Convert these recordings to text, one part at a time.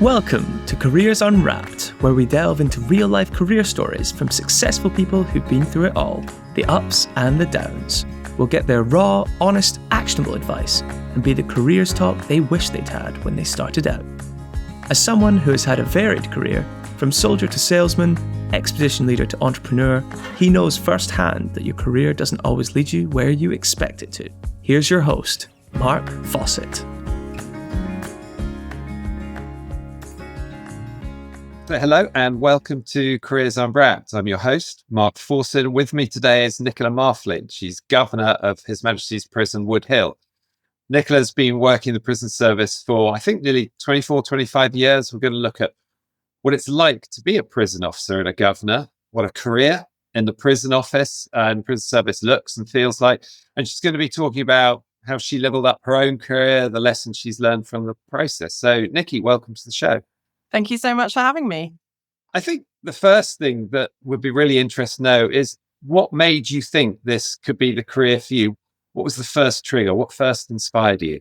Welcome to Careers Unwrapped, where we delve into real-life career stories from successful people who've been through it all, the ups and the downs. We'll get their raw, honest, actionable advice and be the careers talk they wish they'd had when they started out. As someone who has had a varied career, from soldier to salesman, expedition leader to entrepreneur, he knows firsthand that your career doesn't always lead you where you expect it to. Here's your host, Mark Fawcett. Hello and welcome to Careers Unwrapped. I'm your host, Mark Fawcett, and with me today is Nicola Marfleet. She's Governor of His Majesty's Prison Woodhill. Nicola's been working in the prison service for, I think, nearly 24, 25 years. We're going to look at what it's like to be a prison officer and a governor, what a career in the prison office and prison service looks and feels like. And she's going to be talking about how she leveled up her own career, the lessons she's learned from the process. So, Nikki, welcome to the show. Thank you so much for having me. I think the first thing that would be really interesting to know is what made you think this could be the career for you? What was the first trigger? What first inspired you?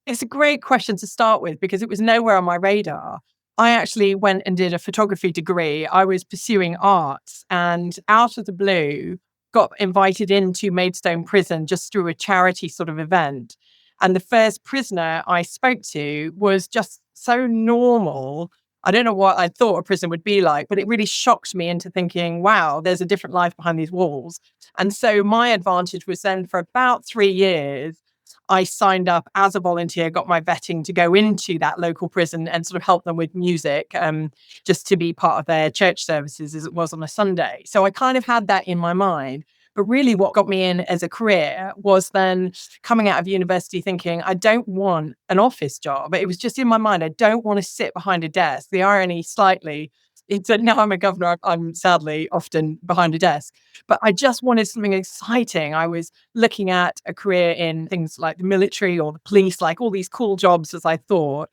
It's a great question to start with because it was nowhere on my radar. I actually went and did a photography degree. I was pursuing arts and out of the blue got invited into Maidstone Prison just through a charity sort of event. And the first prisoner I spoke to was just so normal. I don't know what I thought a prison would be like, but it really shocked me into thinking, wow, there's a different life behind these walls. And so my advantage was then for about 3 years, I signed up as a volunteer, got my vetting to go into that local prison and sort of help them with music, just to be part of their church services as it was on a Sunday. So I kind of had that in my mind. But really what got me in as a career was then coming out of university thinking, I don't want an office job. It was just in my mind, I don't want to sit behind a desk. The irony slightly is that now I'm a governor, I'm sadly often behind a desk. But I just wanted something exciting. I was looking at a career in things like the military or the police, like all these cool jobs as I thought.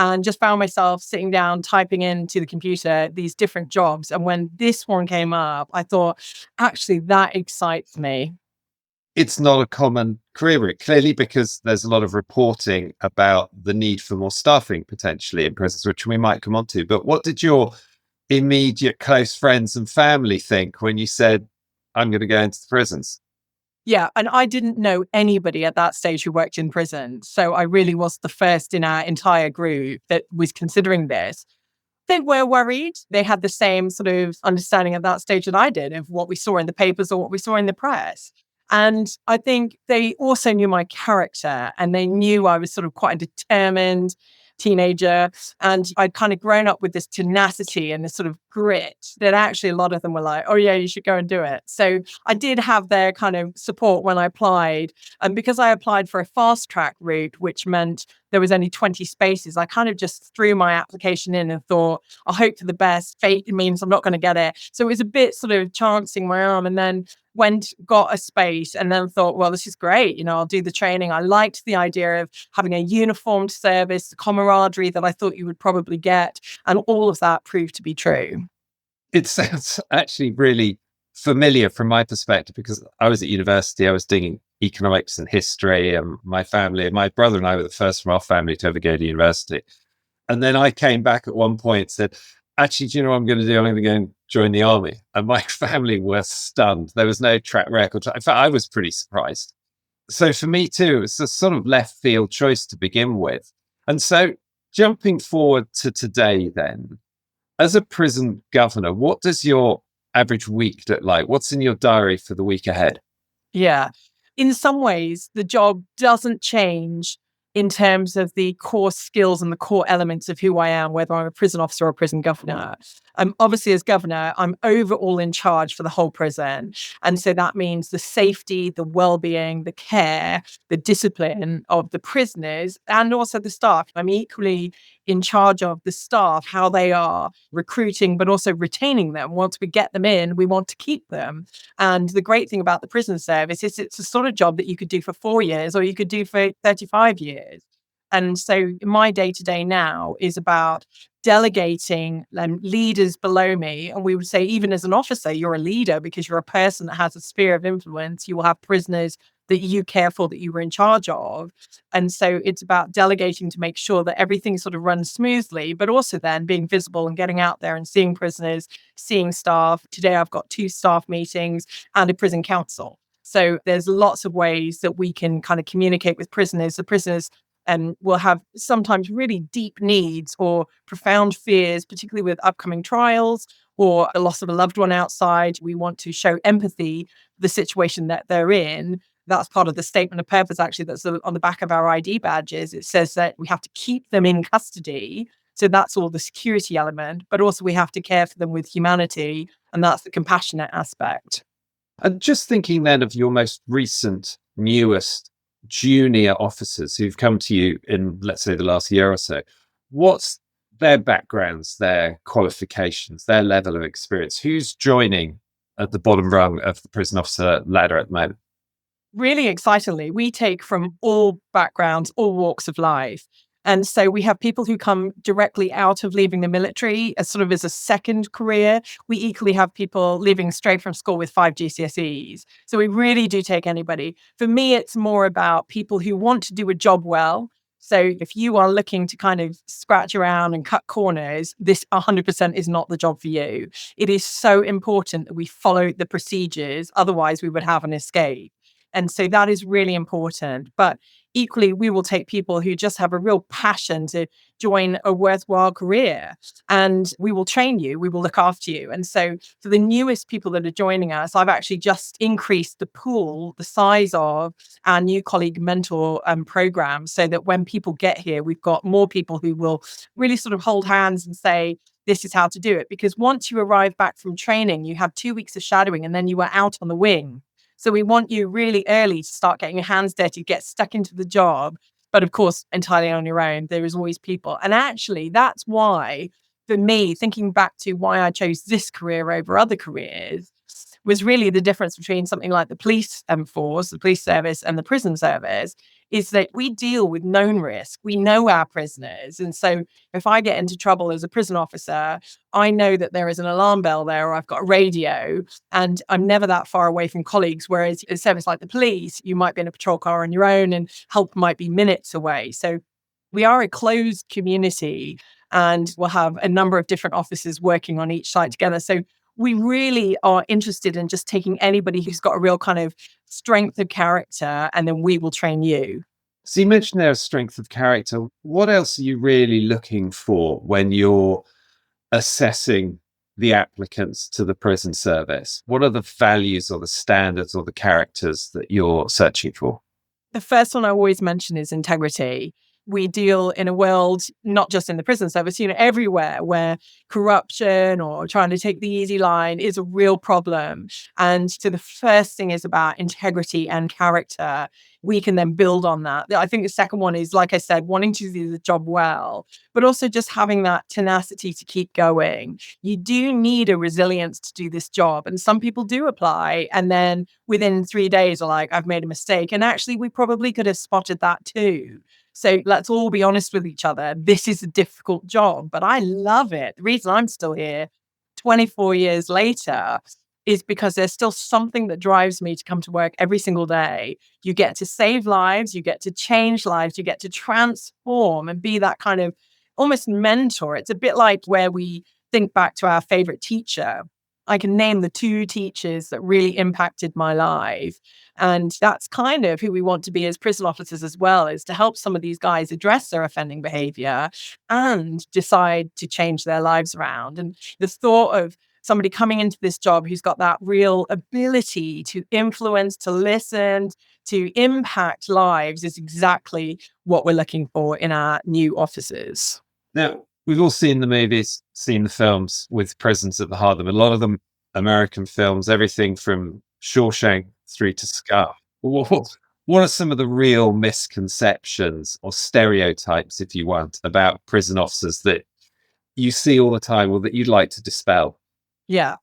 And just found myself sitting down, typing into the computer these different jobs. And when this one came up, I thought, actually, that excites me. It's not a common career route, clearly, because there's a lot of reporting about the need for more staffing potentially in prisons, which we might come on to. But what did your immediate close friends and family think when you said, I'm going to go into the prisons? Yeah, and I didn't know anybody at that stage who worked in prison. So I really was the first in our entire group that was considering this. They were worried. They had the same sort of understanding at that stage that I did of what we saw in the papers or what we saw in the press. And I think they also knew my character and they knew I was sort of quite a determined teenager. And I'd kind of grown up with this tenacity and this sort of grit that actually a lot of them were like, oh yeah, you should go and do it. So I did have their kind of support when I applied. And because I applied for a fast track route, which meant there was only 20 spaces, I kind of just threw my application in and thought, I hope for the best. Fate means I'm not going to get it. So it was a bit sort of chancing my arm and then got a space and then thought, well, this is great. I'll do the training. I liked the idea of having a uniformed service, the camaraderie that I thought you would probably get. And all of that proved to be true. It sounds actually really familiar from my perspective because I was at university, I was doing economics and history, and my brother and I were the first from our family to ever go to university. And then I came back at one point and said, actually, do you know what I'm going to do? I'm going to go and join the army. And my family were stunned. There was no track record. In fact, I was pretty surprised. So for me too, it's a sort of left field choice to begin with. And so jumping forward to today then, as a prison governor, what does your average week look like? What's in your diary for the week ahead? Yeah. In some ways, the job doesn't change in terms of the core skills and the core elements of who I am, whether I'm a prison officer or a prison governor. Obviously, as governor, I'm overall in charge for the whole prison. And so that means the safety, the well-being, the care, the discipline of the prisoners and also the staff. I'm equally in charge of the staff, how they are recruiting, but also retaining them. Once we get them in, we want to keep them. And the great thing about the prison service is it's a sort of job that you could do for 4 years or you could do for 35 years. And so my day-to-day now is about delegating leaders below me. And we would say, even as an officer, you're a leader because you're a person that has a sphere of influence. You will have prisoners that you care for, that you were in charge of. And so it's about delegating to make sure that everything sort of runs smoothly, but also then being visible and getting out there and seeing prisoners, seeing staff. Today, I've got 2 staff meetings and a prison council. So there's lots of ways that we can kind of communicate with prisoners. The prisoners will have sometimes really deep needs or profound fears, particularly with upcoming trials or the loss of a loved one outside. We want to show empathy for the situation that they're in. That's part of the statement of purpose, actually, that's on the back of our ID badges. It says that we have to keep them in custody. So that's all the security element, but also we have to care for them with humanity. And that's the compassionate aspect. And just thinking then of your most recent, newest junior officers who've come to you in, let's say, the last year or so, what's their backgrounds, their qualifications, their level of experience? Who's joining at the bottom rung of the prison officer ladder at the moment? Really excitingly, we take from all backgrounds, all walks of life. And so we have people who come directly out of leaving the military as sort of as a second career. We equally have people leaving straight from school with 5 GCSEs. So we really do take anybody. For me, it's more about people who want to do a job well. So if you are looking to kind of scratch around and cut corners, this 100% is not the job for you. It is so important that we follow the procedures. Otherwise, we would have an escape. And so that is really important. But equally, we will take people who just have a real passion to join a worthwhile career, and we will train you, we will look after you. And so for the newest people that are joining us, I've actually just increased the pool, the size of our new colleague mentor program, so that when people get here, we've got more people who will really sort of hold hands and say, this is how to do it. Because once you arrive back from training, you have 2 weeks of shadowing and then you are out on the wing. So we want you really early to start getting your hands dirty, get stuck into the job. But of course, entirely on your own, there is always people. And actually, that's why, for me, thinking back to why I chose this career over other careers, was really the difference between something like the police force, the police service, and the prison service, is that we deal with known risk. We know our prisoners. And so if I get into trouble as a prison officer, I know that there is an alarm bell there, or I've got a radio, and I'm never that far away from colleagues. Whereas a service like the police, you might be in a patrol car on your own and help might be minutes away. So we are a closed community, and we'll have a number of different officers working on each site together. So we really are interested in just taking anybody who's got a real kind of strength of character, and then we will train you. So you mentioned there a strength of character. What else are you really looking for when you're assessing the applicants to the prison service? What are the values or the standards or the characters that you're searching for? The first one I always mention is integrity. We deal in a world, not just in the prison service, everywhere, where corruption or trying to take the easy line is a real problem. And so the first thing is about integrity and character. We can then build on that. I think the second one is, like I said, wanting to do the job well, but also just having that tenacity to keep going. You do need a resilience to do this job. And some people do apply, and then within 3 days are like, I've made a mistake. And actually, we probably could have spotted that too. So let's all be honest with each other. This is a difficult job, but I love it. The reason I'm still here 24 years later is because there's still something that drives me to come to work every single day. You get to save lives, you get to change lives, you get to transform and be that kind of almost mentor. It's a bit like where we think back to our favorite teacher. I can name the 2 teachers that really impacted my life. And that's kind of who we want to be as prison officers as well, is to help some of these guys address their offending behavior and decide to change their lives around. And the thought of somebody coming into this job who's got that real ability to influence, to listen, to impact lives is exactly what we're looking for in our new officers. Now, we've all seen the movies, seen the films with prisons at the heart of them. A lot of them American films, everything from Shawshank through to Scar. What are some of the real misconceptions or stereotypes, if you want, about prison officers that you see all the time or that you'd like to dispel? Yeah.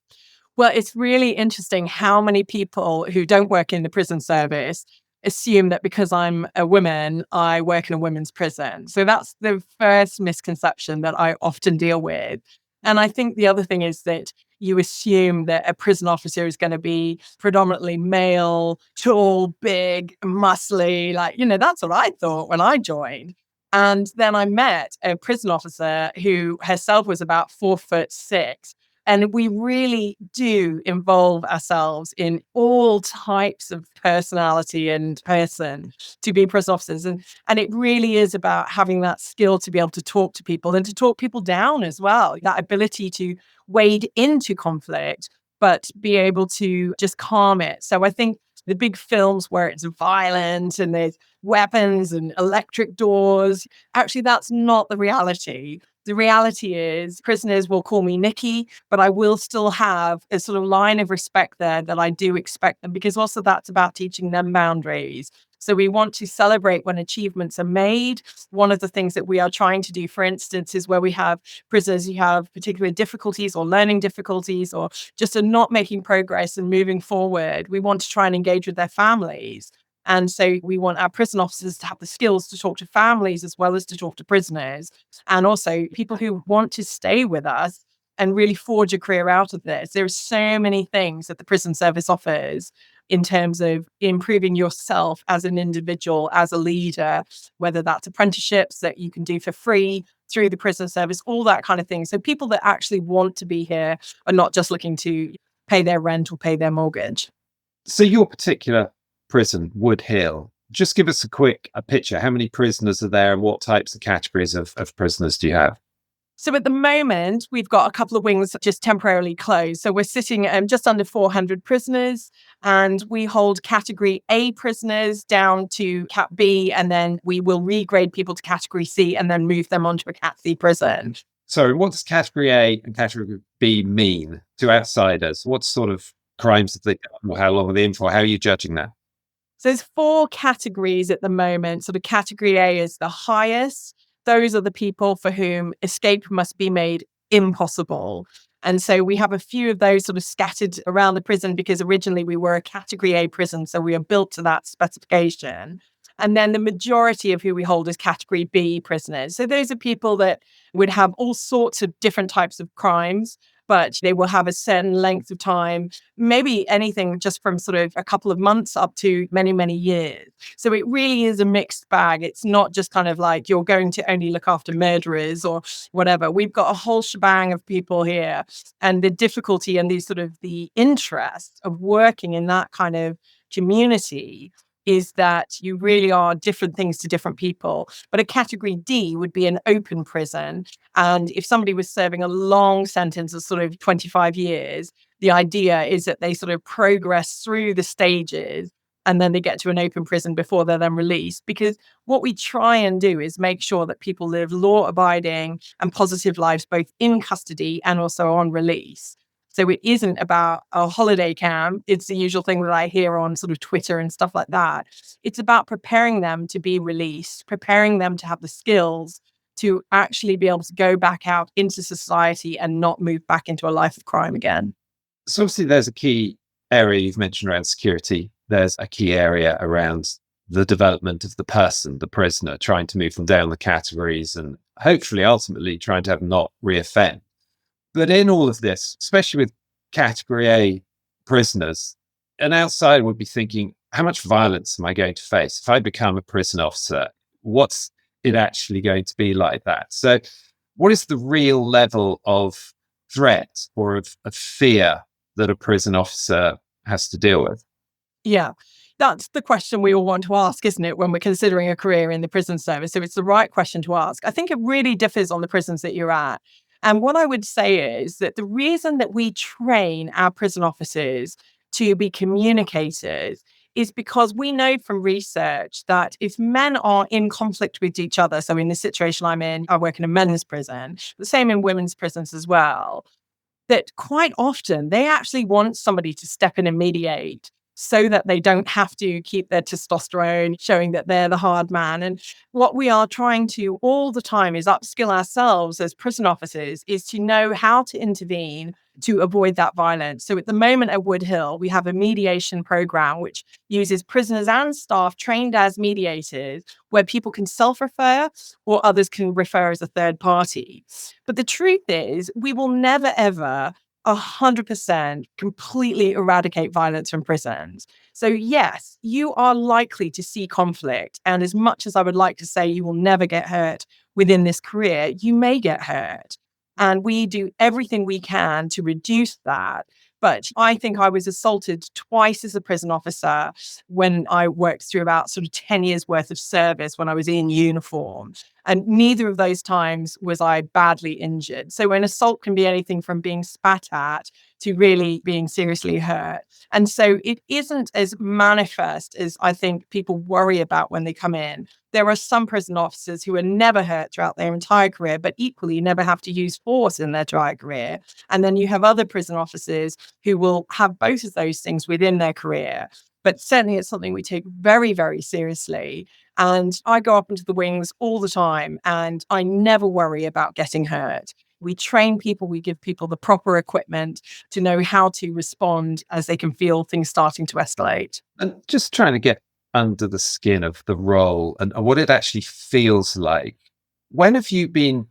Well, it's really interesting how many people who don't work in the prison service assume that because I'm a woman, I work in a women's prison. So that's the first misconception that I often deal with. And I think the other thing is that you assume that a prison officer is going to be predominantly male, tall, big, muscly. Like, that's what I thought when I joined. And then I met a prison officer who herself was about 4'6". And we really do involve ourselves in all types of personality and person to be prison officers. And it really is about having that skill to be able to talk to people and to talk people down as well. That ability to wade into conflict, but be able to just calm it. So I think the big films where it's violent and there's weapons and electric doors, actually, that's not the reality. The reality is prisoners will call me Nikki, but I will still have a sort of line of respect there that I do expect them, because also that's about teaching them boundaries. So we want to celebrate when achievements are made. One of the things that we are trying to do, for instance, is where we have prisoners who have particular difficulties or learning difficulties or just are not making progress and moving forward. We want to try and engage with their families. And so we want our prison officers to have the skills to talk to families as well as to talk to prisoners, and also people who want to stay with us and really forge a career out of this. There are so many things that the prison service offers in terms of improving yourself as an individual, as a leader, whether that's apprenticeships that you can do for free through the prison service, all that kind of thing. So people that actually want to be here are not just looking to pay their rent or pay their mortgage. So your particular prison, Woodhill, just give us a picture. How many prisoners are there and what types of categories of prisoners do you have? So at the moment, we've got a couple of wings just temporarily closed. So we're sitting at just under 400 prisoners, and we hold category A prisoners down to Cat B, and then we will regrade people to category C and then move them onto a Cat C prison. So what does category A and category B mean to outsiders? What sort of crimes have they done? How long are they in for? How are you judging that? So there's 4 categories at the moment. So the category A is the highest. Those are the people for whom escape must be made impossible. And so we have a few of those sort of scattered around the prison because originally we were a category A prison. So we are built to that specification. And then the majority of who we hold is category B prisoners. So those are people that would have all sorts of different types of crimes, but they will have a certain length of time, maybe anything just from sort of a couple of months up to many, many years. So it really is a mixed bag. It's not just kind of like you're going to only look after murderers or whatever. We've got a whole shebang of people here. And the difficulty and the interest of working in that kind of community is that you really are different things to different people. But a category D would be an open prison. And if somebody was serving a long sentence of sort of 25 years, the idea is that they sort of progress through the stages and then they get to an open prison before they're then released. Because what we try and do is make sure that people live law-abiding and positive lives, both in custody and also on release. So it isn't about a holiday camp. It's the usual thing that I hear on sort of Twitter and stuff like that. It's about preparing them to be released, preparing them to have the skills to actually be able to go back out into society and not move back into a life of crime again. So obviously there's a key area you've mentioned around security. There's a key area around the development of the person, the prisoner, trying to move them down the categories and hopefully ultimately trying to have them not reoffend. But in all of this, especially with category A prisoners, an outsider would be thinking, how much violence am I going to face? If I become a prison officer, what's it actually going to be like that? So what is the real level of threat or of fear that a prison officer has to deal with? Yeah. That's the question we all want to ask, isn't it, when we're considering a career in the prison service? So it's the right question to ask. I think it really differs on the prisons that you're at. And what I would say is that the reason that we train our prison officers to be communicators is because we know from research that if men are in conflict with each other, so in the situation I'm in, I work in a men's prison, the same in women's prisons as well, that quite often they actually want somebody to step in and mediate so that they don't have to keep their testosterone, showing that they're the hard man. And what we are trying to all the time is upskill ourselves as prison officers is to know how to intervene to avoid that violence. So at the moment at Woodhill, we have a mediation program which uses prisoners and staff trained as mediators where people can self-refer or others can refer as a third party. But the truth is, we will never, ever 100% completely eradicate violence from prisons. So yes, you are likely to see conflict. And as much as I would like to say you will never get hurt within this career, you may get hurt. And we do everything we can to reduce that. But I think I was assaulted twice as a prison officer when I worked through about sort of 10 years worth of service when I was in uniform. And neither of those times was I badly injured. So an assault can be anything from being spat at to really being seriously hurt. And so it isn't as manifest as I think people worry about when they come in. There are some prison officers who are never hurt throughout their entire career, but equally never have to use force in their entire career. And then you have other prison officers who will have both of those things within their career. But certainly it's something we take very, very seriously. And I go up into the wings all the time and I never worry about getting hurt. We train people, we give people the proper equipment to know how to respond as they can feel things starting to escalate. And just trying to get under the skin of the role and what it actually feels like. When have you been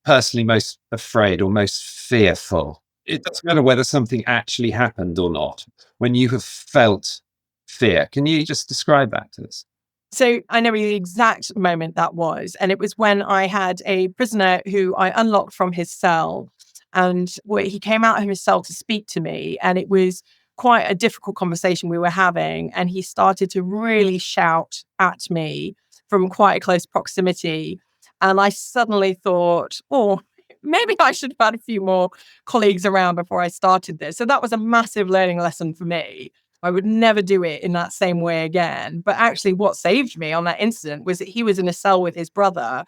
personally most afraid or most fearful? It doesn't matter whether something actually happened or not. When you have felt fear, can you just describe that to us? So I know the exact moment that was. And it was when I had a prisoner who I unlocked from his cell. And he came out of his cell to speak to me. And it was quite a difficult conversation we were having. And he started to really shout at me from quite a close proximity. And I suddenly thought, oh, maybe I should have had a few more colleagues around before I started this. So that was a massive learning lesson for me. I would never do it in that same way again. But actually, what saved me on that incident was that he was in a cell with his brother.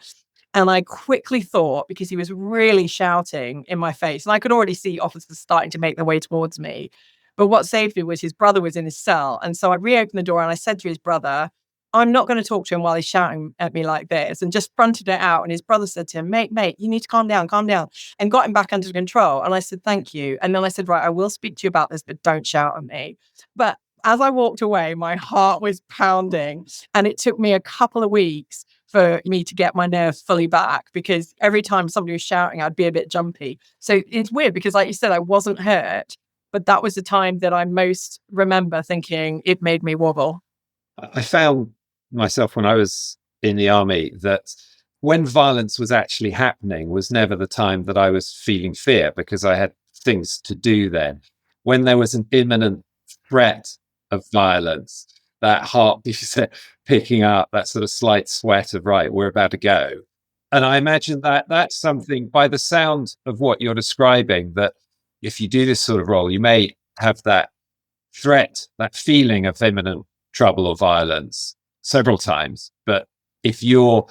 And I quickly thought, because he was really shouting in my face, and I could already see officers starting to make their way towards me. But what saved me was his brother was in his cell. And so I reopened the door and I said to his brother, I'm not going to talk to him while he's shouting at me like this, and just fronted it out. And his brother said to him, mate, you need to calm down, and got him back under control. And I said, thank you. And then I said, right, I will speak to you about this, but don't shout at me. But as I walked away, my heart was pounding, and it took me a couple of weeks for me to get my nerves fully back, because every time somebody was shouting, I'd be a bit jumpy. So it's weird because, like you said, I wasn't hurt, but that was the time that I most remember thinking it made me wobble. I found myself when I was in the army that when violence was actually happening was never the time that I was feeling fear, because I had things to do then. When there was an imminent threat of violence, that heart picking up, that sort of slight sweat of, right, we're about to go. And I imagine that that's something, by the sound of what you're describing, that if you do this sort of role, you may have that threat, that feeling of imminent trouble or violence several times. But if you're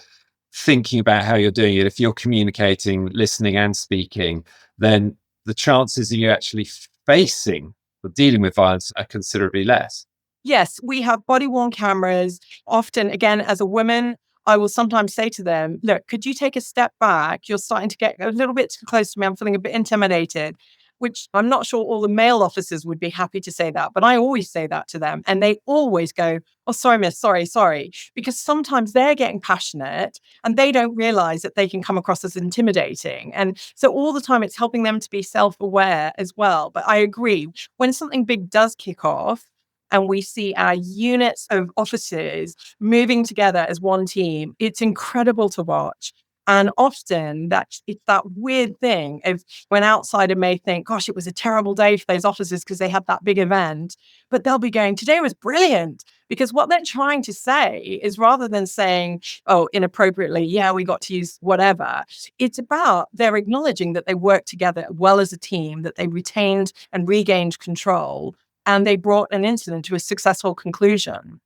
thinking about how you're doing it, if you're communicating, listening and speaking, then the chances of you actually facing or dealing with violence are considerably less. Yes, we have body-worn cameras. Often, again, as a woman, I will sometimes say to them, look, could you take a step back? You're starting to get a little bit too close to me. I'm feeling a bit intimidated, which I'm not sure all the male officers would be happy to say that, but I always say that to them. And they always go, oh, sorry, miss, sorry. Because sometimes they're getting passionate and they don't realize that they can come across as intimidating. And so all the time it's helping them to be self-aware as well. But I agree, when something big does kick off, and we see our units of officers moving together as one team, it's incredible to watch. And often it's that weird thing of when an outsider may think, gosh, it was a terrible day for those officers because they had that big event. But they'll be going, today was brilliant. Because what they're trying to say is, rather than saying, oh, inappropriately, yeah, we got to use whatever, it's about they're acknowledging that they worked together well as a team, that they retained and regained control, and they brought an incident to a successful conclusion.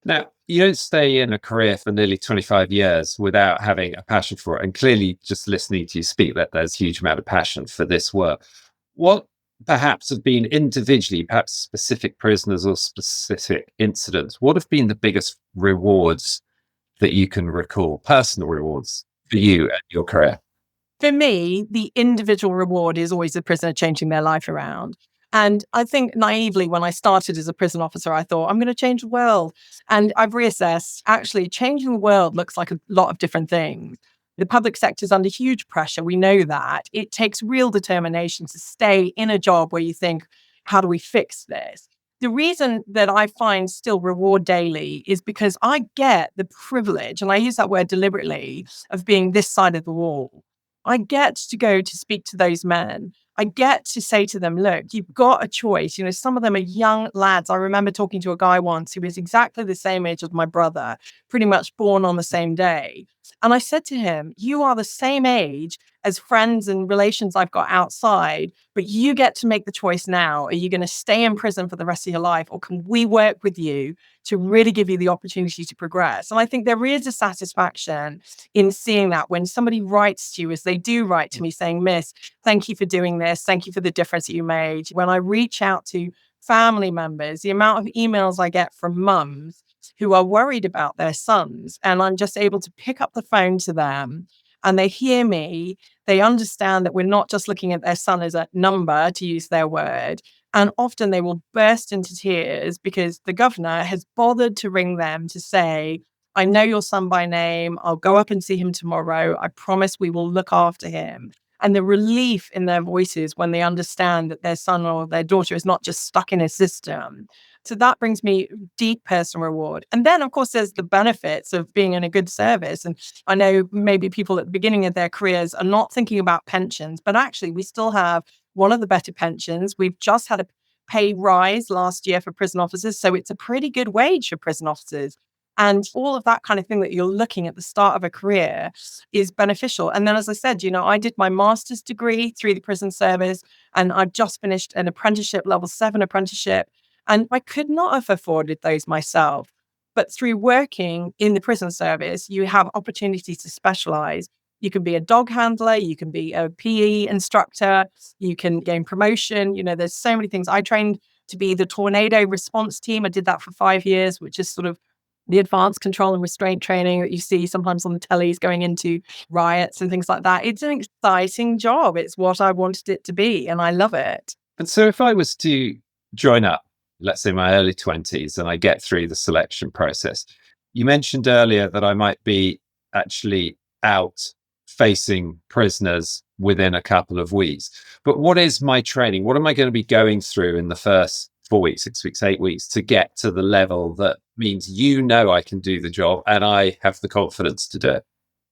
Now, you don't stay in a career for nearly 25 years without having a passion for it. And clearly, just listening to you speak, that there's a huge amount of passion for this work. What perhaps have been individually, perhaps specific prisoners or specific incidents, what have been the biggest rewards that you can recall, personal rewards for you and your career? For me, the individual reward is always the prisoner changing their life around. And I think naively, when I started as a prison officer, I thought, I'm going to change the world. And I've reassessed, actually, changing the world looks like a lot of different things. The public sector is under huge pressure. We know that. It takes real determination to stay in a job where you think, how do we fix this? The reason that I find still reward daily is because I get the privilege, and I use that word deliberately, of being this side of the wall. I get to go to speak to those men. I get to say to them, look, you've got a choice. Some of them are young lads. I remember talking to a guy once who was exactly the same age as my brother, pretty much born on the same day. And I said to him, you are the same age as friends and relations I've got outside, but you get to make the choice now. Are you going to stay in prison for the rest of your life, or can we work with you to really give you the opportunity to progress? And I think there is a satisfaction in seeing that when somebody writes to you, as they do write to me saying, Miss, thank you for doing this. Thank you for the difference that you made. When I reach out to family members, the amount of emails I get from mums who are worried about their sons, and I'm just able to pick up the phone to them and they hear me, they understand that we're not just looking at their son as a number, to use their word. And often they will burst into tears because the governor has bothered to ring them to say, I know your son by name. I'll go up and see him tomorrow. I promise we will look after him. And the relief in their voices when they understand that their son or their daughter is not just stuck in a system. So that brings me deep personal reward. And then, of course, there's the benefits of being in a good service. And I know maybe people at the beginning of their careers are not thinking about pensions, but actually we still have one of the better pensions. We've just had a pay rise last year for prison officers. So it's a pretty good wage for prison officers. And all of that kind of thing that you're looking at the start of a career is beneficial. And then, as I said, I did my master's degree through the prison service, and I've just finished an apprenticeship, level 7 apprenticeship. And I could not have afforded those myself. But through working in the prison service, you have opportunities to specialize. You can be a dog handler, you can be a PE instructor, you can gain promotion. There's so many things. I trained to be the tornado response team. I did that for 5 years, which is sort of the advanced control and restraint training that you see sometimes on the tellies going into riots and things like that. It's an exciting job. It's what I wanted it to be, and I love it. And so if I was to join up, let's say my early 20s, and I get through the selection process, you mentioned earlier that I might be actually out facing prisoners within a couple of weeks. But what is my training? What am I going to be going through in the first 4 weeks, 6 weeks, 8 weeks to get to the level that means I can do the job and I have the confidence to do it?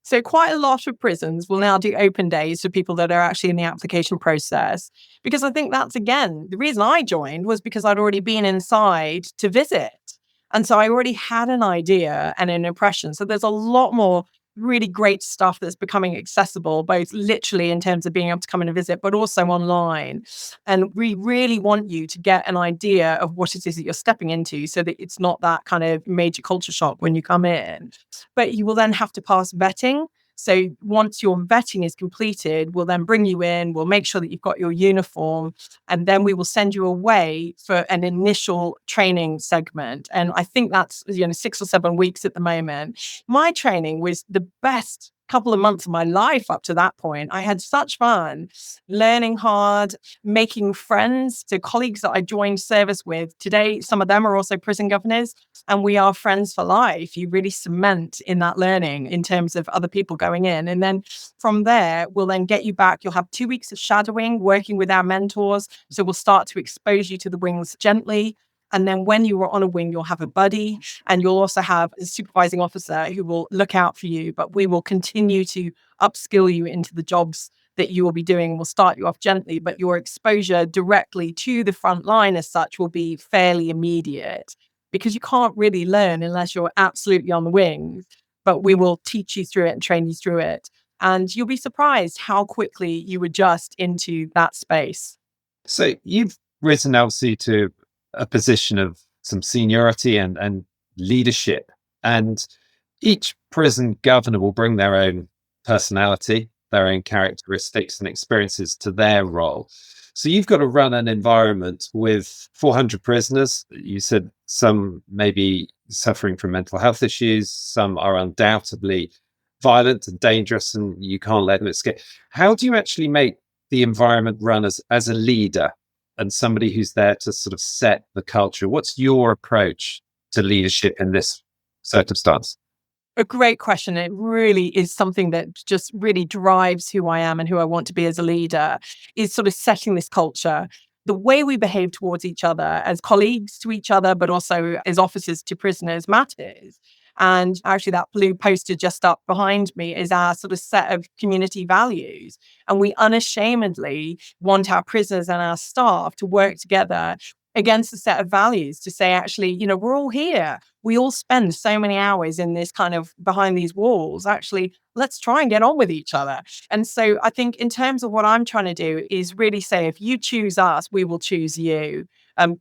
So quite a lot of prisons will now do open days for people that are actually in the application process, because I think that's, again, the reason I joined was because I'd already been inside to visit. And so I already had an idea and an impression. So there's a lot more really great stuff that's becoming accessible, both literally in terms of being able to come in and visit, but also online. And we really want you to get an idea of what it is that you're stepping into so that it's not that kind of major culture shock when you come in. But you will then have to pass vetting. So once your vetting is completed, we'll then bring you in, we'll make sure that you've got your uniform, and then we will send you away for an initial training segment. And I think that's 6 or 7 weeks at the moment. My training was the best couple of months of my life up to that point. I had such fun learning hard, making friends. So colleagues that I joined service with today, some of them are also prison governors, and we are friends for life. You really cement in that learning in terms of other people going in. And then from there, we'll then get you back. You'll have 2 weeks of shadowing, working with our mentors. So we'll start to expose you to the wings gently. And then when you are on a wing, you'll have a buddy, and you'll also have a supervising officer who will look out for you. But we will continue to upskill you into the jobs that you will be doing. We'll start you off gently, but your exposure directly to the front line as such will be fairly immediate, because you can't really learn unless you're absolutely on the wings. But we will teach you through it and train you through it. And you'll be surprised how quickly you adjust into that space. So you've risen obviously to a position of some seniority and leadership, and each prison governor will bring their own personality, their own characteristics and experiences to their role. So you've got to run an environment with 400 prisoners. You said some may be suffering from mental health issues, some are undoubtedly violent and dangerous, and you can't let them escape. How do you actually make the environment run as a leader and somebody who's there to sort of set the culture? What's your approach to leadership in this circumstance? A great question. It really is something that just really drives who I am and who I want to be as a leader, is sort of setting this culture. The way we behave towards each other as colleagues to each other, but also as officers to prisoners matters. And actually, that blue poster just up behind me is our sort of set of community values. And we unashamedly want our prisoners and our staff to work together against a set of values to say, actually, we're all here. We all spend so many hours in this kind of behind these walls. Actually, let's try and get on with each other. And so I think in terms of what I'm trying to do is really say, if you choose us, we will choose you.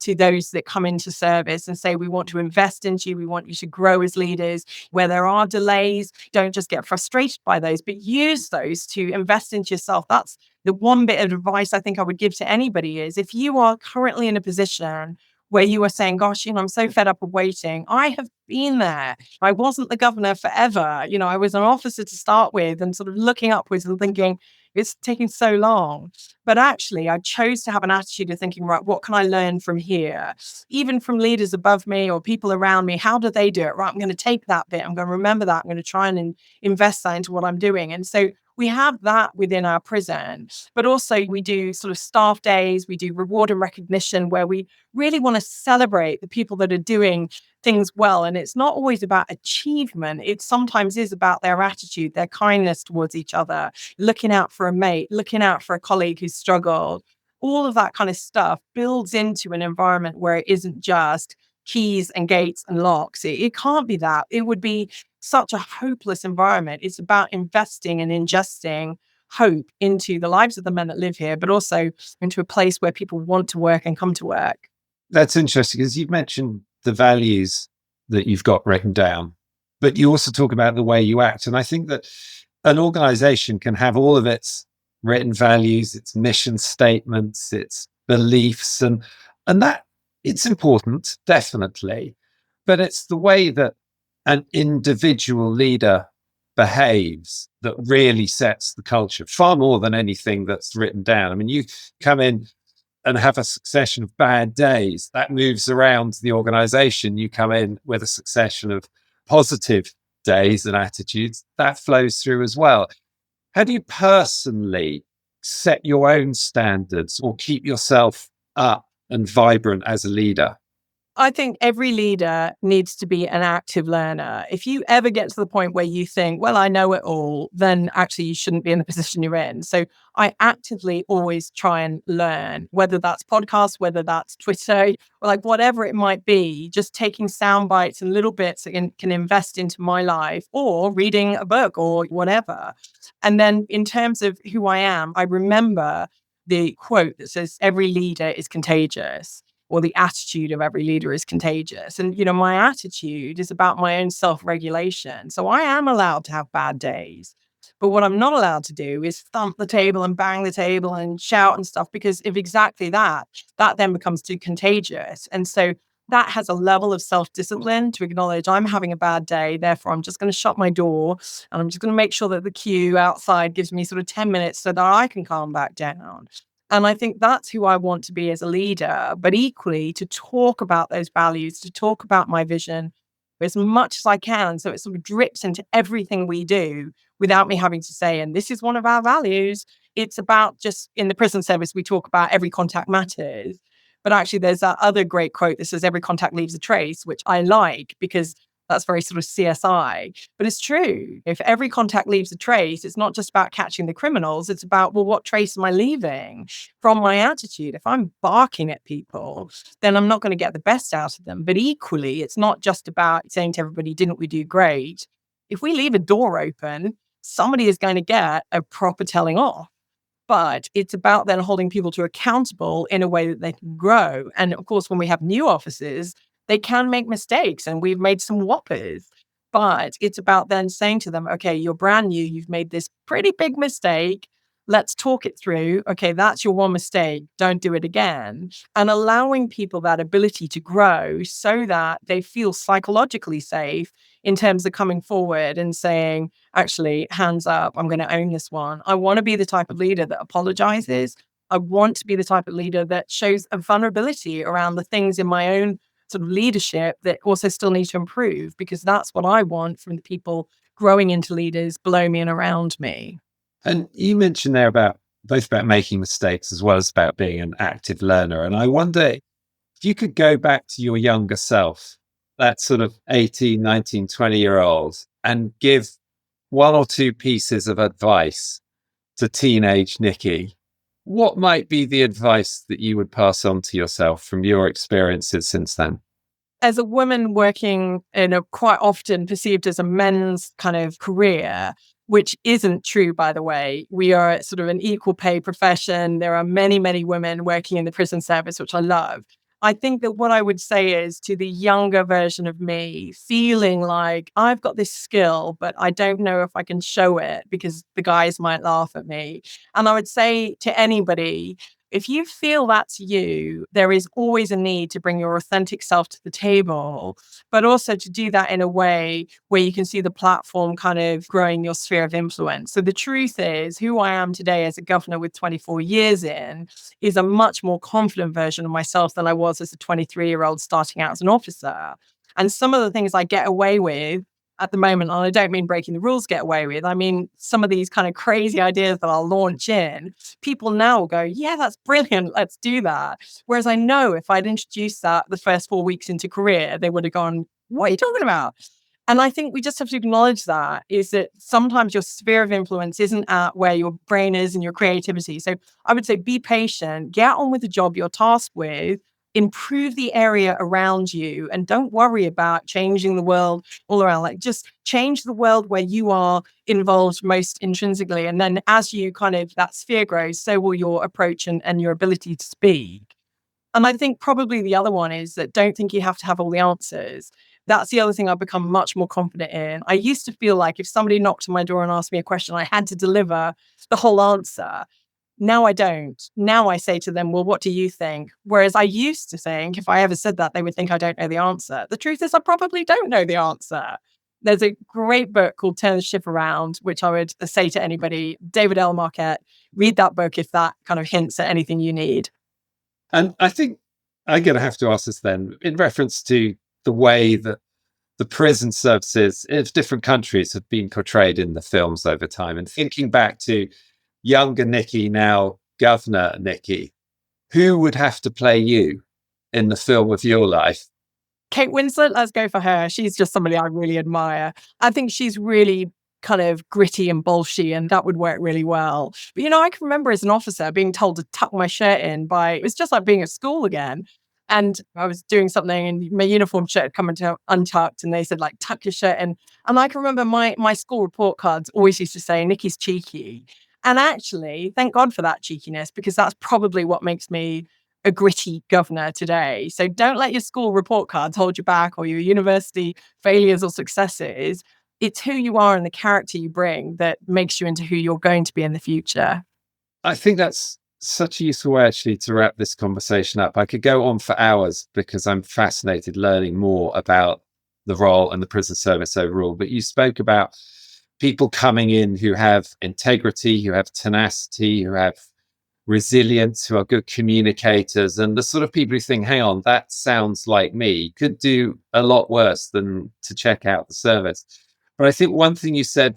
To those that come into service and say, we want to invest into you, we want you to grow as leaders. Where there are delays, don't just get frustrated by those, but use those to invest into yourself. That's the one bit of advice I think I would give to anybody is, if you are currently in a position where you are saying, gosh, I'm so fed up of waiting. I have been there. I wasn't the governor forever. I was an officer to start with and sort of looking upwards and thinking, it's taking so long. But actually, I chose to have an attitude of thinking, right, what can I learn from here? Even from leaders above me or people around me, how do they do it? Right, I'm going to take that bit. I'm going to remember that. I'm going to try and invest that into what I'm doing. And so we have that within our prison, but also we do sort of staff days, we do reward and recognition where we really want to celebrate the people that are doing things well. And it's not always about achievement. It sometimes is about their attitude, their kindness towards each other, looking out for a mate, looking out for a colleague who's struggled. All of that kind of stuff builds into an environment where it isn't just keys and gates and locks. It can't be that. It would be such a hopeless environment. It's about investing and ingesting hope into the lives of the men that live here, but also into a place where people want to work and come to work. That's interesting because you've mentioned the values that you've got written down, but you also talk about the way you act. And I think that an organization can have all of its written values, its mission statements, its beliefs, and that it's important, definitely, but it's the way that an individual leader behaves that really sets the culture far more than anything that's written down. I mean, you come in and have a succession of bad days, that moves around the organization. You come in with a succession of positive days and attitudes, that flows through as well. How do you personally set your own standards or keep yourself up and vibrant as a leader? I think every leader needs to be an active learner. If you ever get to the point where you think, well, I know it all, then actually you shouldn't be in the position you're in. So I actively always try and learn, whether that's podcasts, whether that's Twitter, or like whatever it might be, just taking sound bites and little bits that can invest into my life, or reading a book or whatever. And then in terms of who I am, I remember the quote that says, every leader is contagious, or the attitude of every leader is contagious. And, my attitude is about my own self-regulation. So I am allowed to have bad days. But what I'm not allowed to do is thump the table and bang the table and shout and stuff, because if exactly that then becomes too contagious. And so that has a level of self-discipline to acknowledge I'm having a bad day. Therefore, I'm just going to shut my door and I'm just going to make sure that the queue outside gives me sort of 10 minutes so that I can calm back down. And I think that's who I want to be as a leader, but equally to talk about those values, to talk about my vision as much as I can. So it sort of drips into everything we do without me having to say, and this is one of our values. It's about, just in the prison service, we talk about every contact matters. But actually, there's that other great quote that says every contact leaves a trace, which I like because that's very sort of CSI, but it's true. If every contact leaves a trace, it's not just about catching the criminals. It's about, well, what trace am I leaving from my attitude? If I'm barking at people, then I'm not going to get the best out of them. But equally, it's not just about saying to everybody, didn't we do great? If we leave a door open, somebody is going to get a proper telling off. But it's about then holding people to accountable in a way that they can grow. And of course, when we have new officers, they can make mistakes, and we've made some whoppers. But it's about then saying to them, okay, you're brand new. You've made this pretty big mistake. Let's talk it through. Okay, that's your one mistake. Don't do it again. And allowing people that ability to grow so that they feel psychologically safe in terms of coming forward and saying, actually, hands up, I'm going to own this one. I want to be the type of leader that apologizes. I want to be the type of leader that shows a vulnerability around the things in my own sort of leadership that also still need to improve, because that's what I want from the people growing into leaders below me and around me. And you mentioned there about both about making mistakes as well as about being an active learner. And I wonder if you could go back to your younger self, that sort of 18, 19, 20-year-old, and give one or two pieces of advice to teenage Nikki, what might be the advice that you would pass on to yourself from your experiences since then? As a woman working in a quite often perceived as a men's kind of career, which isn't true, by the way. We are sort of an equal pay profession. There are many, many women working in the prison service, which I love. I think that what I would say is to the younger version of me, feeling like I've got this skill, but I don't know if I can show it because the guys might laugh at me. And I would say to anybody, if you feel that's you, there is always a need to bring your authentic self to the table, but also to do that in a way where you can see the platform kind of growing your sphere of influence. So the truth is, who I am today as a governor with 24 years in is a much more confident version of myself than I was as a 23-year-old starting out as an officer. And some of the things I get away with at the moment, and I don't mean breaking the rules get away with, I mean some of these kind of crazy ideas that I'll launch in, people now will go, yeah, that's brilliant, let's do that. Whereas I know if I'd introduced that the first 4 weeks into career, they would have gone, what are you talking about? And I think we just have to acknowledge that, is that sometimes your sphere of influence isn't at where your brain is and your creativity. So I would say be patient, get on with the job you're tasked with, improve the area around you, and don't worry about changing the world all around. Like, just change the world where you are involved most intrinsically. And then as you kind of, that sphere grows, so will your approach and your ability to speak. And I think probably the other one is that don't think you have to have all the answers. That's the other thing I've become much more confident in. I used to feel like if somebody knocked on my door and asked me a question, I had to deliver the whole answer. Now I don't. Now I say to them, well, what do you think? Whereas I used to think if I ever said that, they would think I don't know the answer. The truth is I probably don't know the answer. There's a great book called Turn the Ship Around, which I would say to anybody, David L. Marquette, read that book if that kind of hints at anything you need. And I think I'm going to have to ask this then, in reference to the way that the prison services of different countries have been portrayed in the films over time, and thinking back to younger Nikki, now Governor Nikki, who would have to play you in the film of your life? Kate Winslet, let's go for her. She's just somebody I really admire. I think she's really kind of gritty and bolshy, and that would work really well. But, I can remember as an officer being told to tuck my shirt in it was just like being at school again. And I was doing something and my uniform shirt had come untucked, and they said, like, tuck your shirt in. And I can remember my school report cards always used to say, Nikki's cheeky. And actually, thank God for that cheekiness, because that's probably what makes me a gritty governor today. So don't let your school report cards hold you back, or your university failures or successes. It's who you are and the character you bring that makes you into who you're going to be in the future. I think that's such a useful way, actually, to wrap this conversation up. I could go on for hours because I'm fascinated learning more about the role and the prison service overall. But you spoke about people coming in who have integrity, who have tenacity, who have resilience, who are good communicators, and the sort of people who think, hang on, that sounds like me, could do a lot worse than to check out the service. But I think one thing you said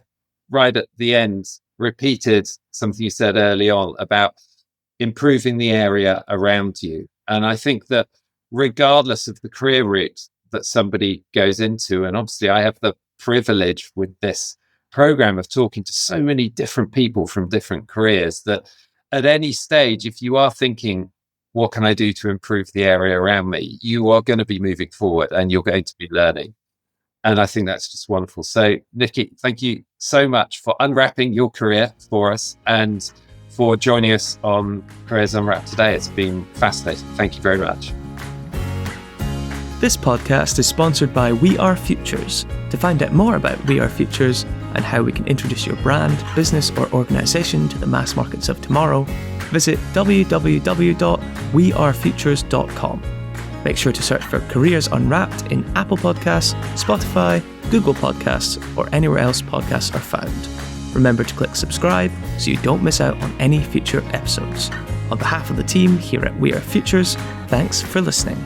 right at the end repeated something you said early on about improving the area around you. And I think that regardless of the career route that somebody goes into, and obviously I have the privilege with this program of talking to so many different people from different careers, that at any stage, if you are thinking, what can I do to improve the area around me, you are going to be moving forward and you're going to be learning. And I think that's just wonderful. So, Nikki, thank you so much for unwrapping your career for us and for joining us on Careers Unwrapped today. It's been fascinating. Thank you very much. This podcast is sponsored by We Are Futures. To find out more about We Are Futures and how we can introduce your brand, business, or organisation to the mass markets of tomorrow, visit www.wearefutures.com. Make sure to search for Careers Unwrapped in Apple Podcasts, Spotify, Google Podcasts, or anywhere else podcasts are found. Remember to click subscribe so you don't miss out on any future episodes. On behalf of the team here at We Are Futures, thanks for listening.